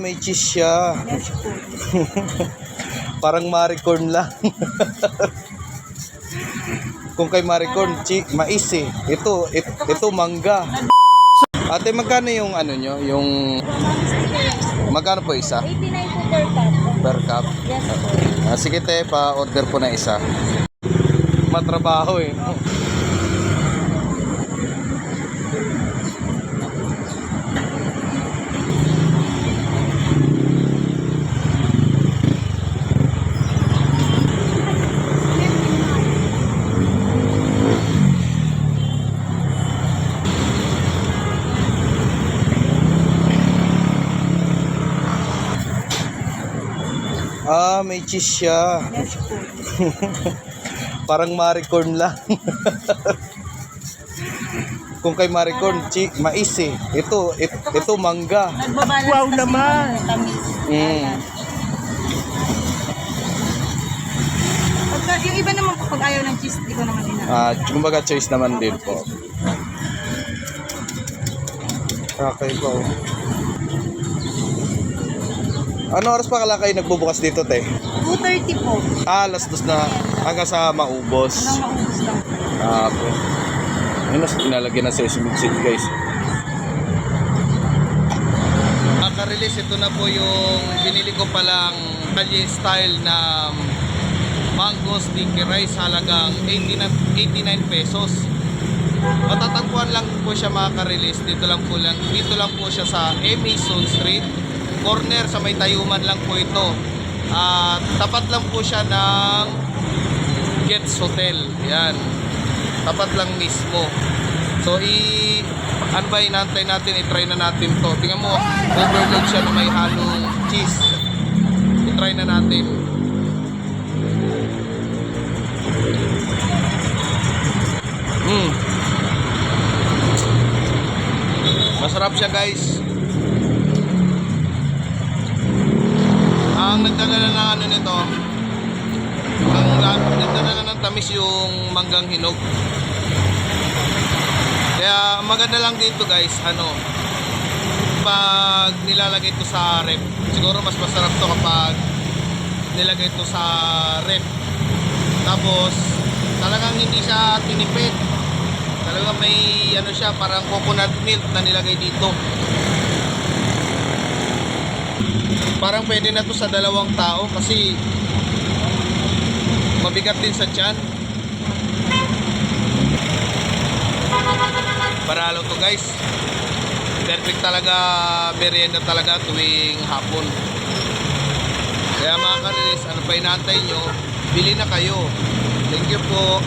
May cheese siya. Yes po. Parang maricorn lang. Kung kay maricorn, mais eh. Ito mangga. Ate, magkano yung ano nyo? Yung magkano po isa? 89 po per cup. Per cup? Yes po. Sige te, pa-order po na isa. Matrabaho eh. No? May cheese siya. Yes po. Parang maricorn lang. Kung kay maricorn, mais eh. Ito mangga. Nagbabalance Wow kasi naman! ng tamis. Pagka, yung iba naman po, pag ayaw ng cheese, di ko naman ginagawa. Kumbaga choice naman din po. Okay po. Ano oras pa kala kayo nagbubukas dito, te? 2:30 po. Alas 2 na hanggang sa maubos. Hanggang maubos lang. Po. Ayun, inalagyan na sesame seed, guys. Maka-release, ito na po yung binili ko palang Kalye style na mango sticky rice, halagang 89 pesos. Matatagpuan lang po siya maka-release. Dito lang po siya sa Emison Street. Corner sa may Tayuman lang po ito. Tapat lang po siya ng Gets Hotel. Yan. Tapat lang mismo. So ano ba inantay natin? I-try na natin to. Tingnan mo, overload siya na may halong cheese. I-try na natin. Masarap siya, guys. Ang nagdadala ng ano nito, ang nagdadala ng tamis yung manggang hinog. Kaya maganda lang dito, guys, pag nilalagay ito sa ref. Siguro mas masarap to kapag nilagay ito sa ref. Tapos talagang hindi siya tinipid. Talagang may siya, parang coconut milk na nilagay dito. Parang pwede na to sa 2 tao kasi mabigat din sa tiyan. Paralo to, guys. Perfect talaga, merienda talaga tuwing hapon. Kaya mga ka-release, ano pa inaantay nyo? Bili na kayo. Thank you po.